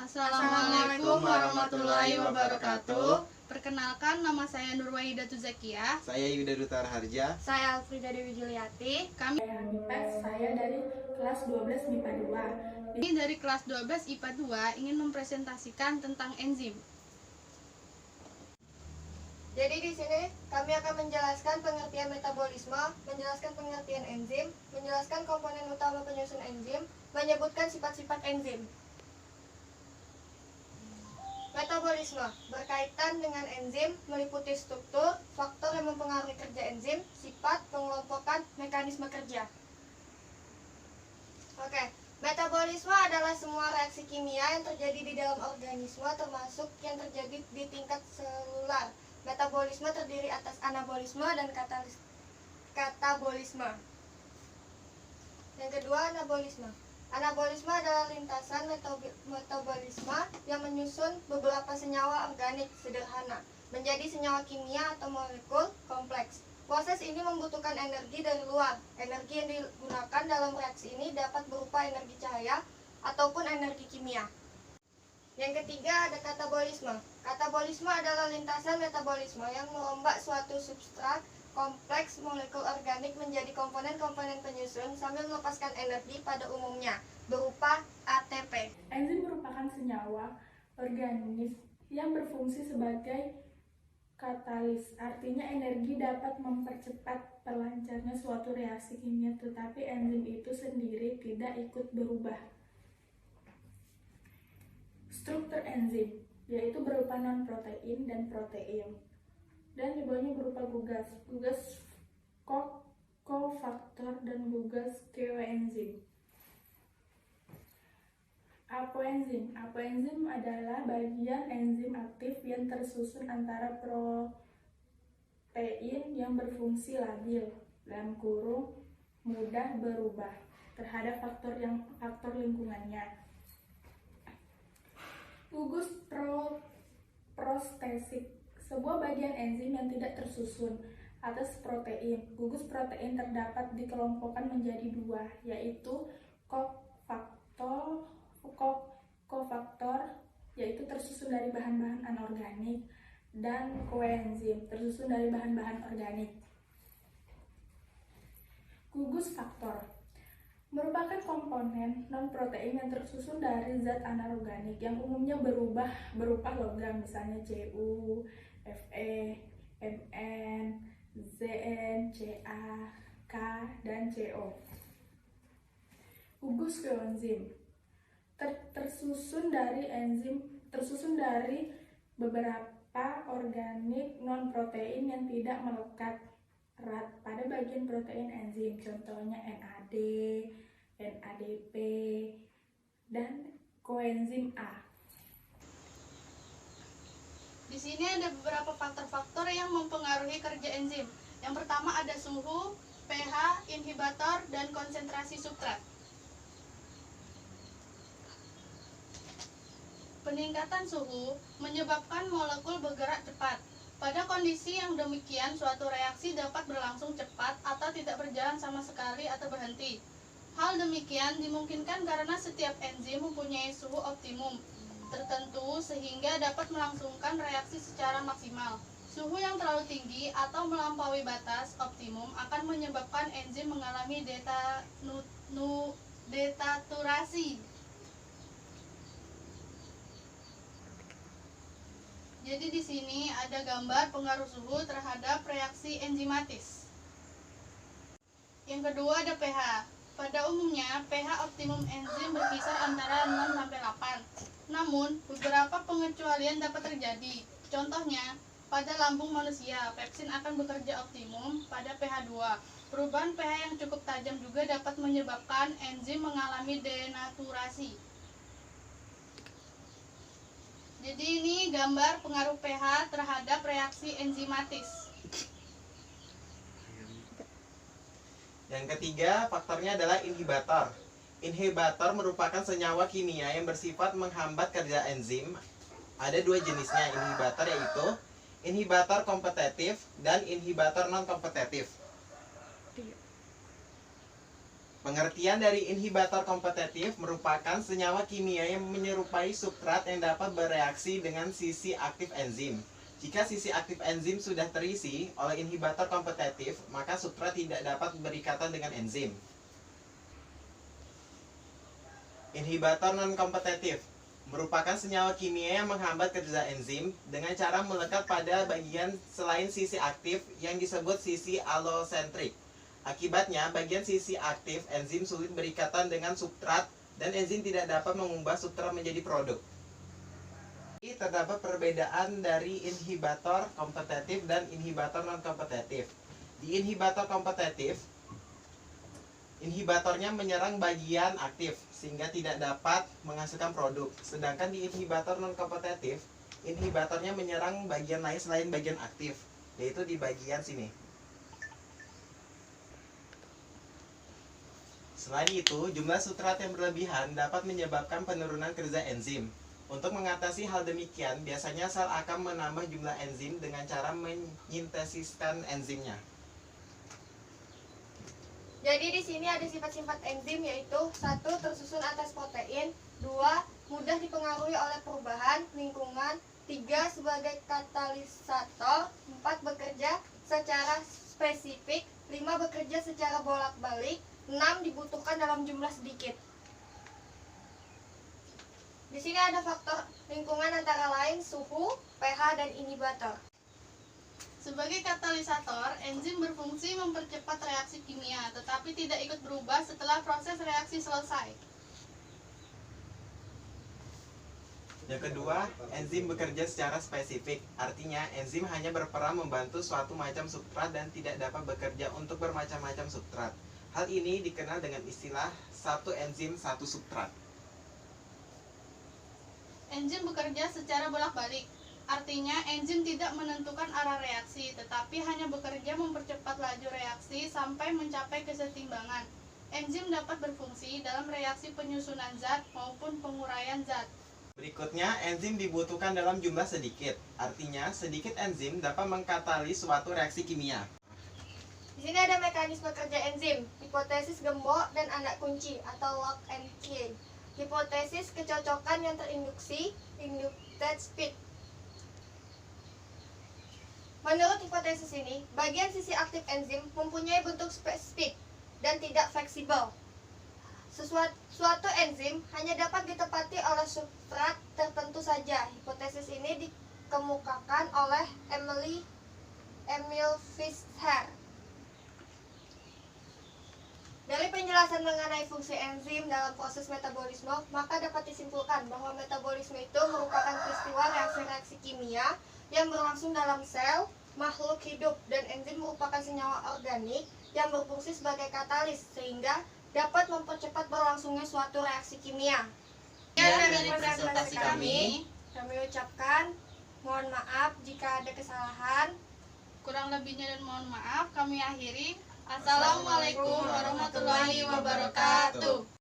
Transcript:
Assalamualaikum warahmatullahi wabarakatuh. Perkenalkan, nama saya Nurwahidatul Zakiah. Saya Yuda Duta Harja. Saya Alfrida Dewi Juliati. Saya dari kelas 12 MIPA 2. Ini dari kelas 12 IPA 2 ingin mempresentasikan tentang enzim. Jadi di sini kami akan menjelaskan pengertian metabolisme, menjelaskan pengertian enzim, menjelaskan komponen utama penyusun enzim, menyebutkan sifat-sifat enzim. Metabolisme berkaitan dengan enzim, meliputi struktur, faktor yang mempengaruhi kerja enzim, sifat, pengelompokan, mekanisme kerja. Metabolisme adalah semua reaksi kimia yang terjadi di dalam organisme, termasuk yang terjadi di tingkat selular. Metabolisme terdiri atas anabolisme dan katabolisme. Yang kedua, anabolisme. Anabolisme adalah lintasan metabolisme yang menyusun beberapa senyawa organik sederhana menjadi senyawa kimia atau molekul kompleks. Proses ini membutuhkan energi dari luar. Energi yang digunakan dalam reaksi ini dapat berupa energi cahaya ataupun energi kimia. Yang ketiga, ada katabolisme. Katabolisme adalah lintasan metabolisme yang merombak suatu substrat kompleks molekul organik menjadi komponen-komponen penyusun sambil melepaskan energi pada umumnya berupa ATP. Enzim merupakan senyawa organik yang berfungsi sebagai katalis. Artinya energi dapat mempercepat terlancarnya suatu reaksi kimia, tetapi enzim itu sendiri tidak ikut berubah. Struktur enzim yaitu berupa non-protein dan protein, dan di bawahnya berupa gugas kofaktor dan gugas koenzim. Apoenzim. Apoenzim adalah bagian enzim aktif yang tersusun antara protein yang berfungsi labil (mudah berubah) terhadap faktor lingkungannya. Gugus prostetik, sebuah bagian enzim yang tidak tersusun atas protein. Gugus protein terdapat dikelompokkan menjadi dua, yaitu kofaktor yaitu tersusun dari bahan-bahan anorganik, dan koenzim tersusun dari bahan-bahan organik. Gugus faktor merupakan komponen non-protein yang tersusun dari zat anorganik yang umumnya berupa logam, misalnya Cu, Fe, Mn, Zn, Ca, K, dan Co. Gugus koenzim tersusun dari beberapa organik non-protein yang tidak melekat erat pada bagian protein enzim, contohnya NAD, NADP, dan koenzim A. Di sini ada beberapa faktor-faktor yang mempengaruhi kerja enzim. Yang pertama ada suhu, pH, inhibitor, dan konsentrasi substrat. Peningkatan suhu menyebabkan molekul bergerak cepat. Pada kondisi yang demikian, suatu reaksi dapat berlangsung cepat atau tidak berjalan sama sekali atau berhenti. Hal demikian dimungkinkan karena setiap enzim mempunyai suhu optimum tertentu sehingga dapat melangsungkan reaksi secara maksimal. Suhu yang terlalu tinggi atau melampaui batas optimum akan menyebabkan enzim mengalami denaturasi. Jadi di sini ada gambar pengaruh suhu terhadap reaksi enzimatis. Yang kedua ada pH. Pada umumnya pH optimum enzim berkisar antara 6 sampai 8. Namun beberapa pengecualian dapat terjadi. Contohnya, pada lambung manusia, pepsin akan bekerja optimum pada pH 2. Perubahan pH yang cukup tajam juga dapat menyebabkan enzim mengalami denaturasi. Jadi ini gambar pengaruh pH terhadap reaksi enzimatis. Yang ketiga, faktornya adalah inhibitor. Inhibitor merupakan senyawa kimia yang bersifat menghambat kerja enzim. Ada dua jenisnya inhibitor, yaitu inhibitor kompetitif dan inhibitor non-kompetitif. Pengertian dari inhibitor kompetitif merupakan senyawa kimia yang menyerupai substrat yang dapat bereaksi dengan sisi aktif enzim. Jika sisi aktif enzim sudah terisi oleh inhibitor kompetitif, maka substrat tidak dapat berikatan dengan enzim. Inhibitor non-kompetitif merupakan senyawa kimia yang menghambat kerja enzim dengan cara melekat pada bagian selain sisi aktif yang disebut sisi allosentrik. Akibatnya, bagian sisi aktif enzim sulit berikatan dengan substrat dan enzim tidak dapat mengubah substrat menjadi produk. Terdapat perbedaan dari inhibitor kompetitif dan inhibitor non-kompetitif. Di inhibitor kompetitif, inhibitornya menyerang bagian aktif sehingga tidak dapat menghasilkan produk. Sedangkan di inhibitor non-kompetitif, inhibitornya menyerang bagian lain selain bagian aktif, yaitu di bagian sini. Selain itu, jumlah substrat yang berlebihan dapat menyebabkan penurunan kerja enzim. Untuk mengatasi hal demikian, biasanya sel akan menambah jumlah enzim dengan cara menyintesiskan enzimnya. Jadi di sini ada sifat-sifat enzim yaitu 1. Tersusun atas protein, 2. Mudah dipengaruhi oleh perubahan lingkungan, 3. Sebagai katalisator, 4. Bekerja secara spesifik, 5. Bekerja secara bolak-balik, 6. Dibutuhkan dalam jumlah sedikit. Di sini ada faktor lingkungan antara lain suhu, pH, dan inhibitor. Sebagai katalisator, enzim berfungsi mempercepat reaksi kimia, tetapi tidak ikut berubah setelah proses reaksi selesai. Yang kedua, enzim bekerja secara spesifik. Artinya, enzim hanya berperan membantu suatu macam substrat dan tidak dapat bekerja untuk bermacam-macam substrat. Hal ini dikenal dengan istilah satu enzim satu substrat. Enzim bekerja secara bolak-balik. Artinya, enzim tidak menentukan arah reaksi, tetapi hanya bekerja mempercepat laju reaksi sampai mencapai kesetimbangan. Enzim dapat berfungsi dalam reaksi penyusunan zat maupun penguraian zat. Berikutnya, enzim dibutuhkan dalam jumlah sedikit. Artinya, sedikit enzim dapat mengkatalis suatu reaksi kimia. Di sini ada mekanisme kerja enzim, hipotesis gembok dan anak kunci atau lock and key. Hipotesis kecocokan yang terinduksi, inducted speed. Menurut hipotesis ini, bagian sisi aktif enzim mempunyai bentuk spesifik dan tidak fleksibel. Suatu enzim hanya dapat ditepati oleh substrat tertentu saja. Hipotesis ini dikemukakan oleh Emil Fischer. Dari penjelasan mengenai fungsi enzim dalam proses metabolisme, maka dapat disimpulkan bahwa metabolisme itu merupakan peristiwa reaksi-reaksi kimia yang berlangsung dalam sel, makhluk hidup, dan enzim merupakan senyawa organik yang berfungsi sebagai katalis sehingga dapat mempercepat berlangsungnya suatu reaksi kimia. Dari presentasi kami ucapkan mohon maaf jika ada kesalahan. kurang lebihnya dan mohon maaf, kami akhiri. Assalamualaikum warahmatullahi wabarakatuh.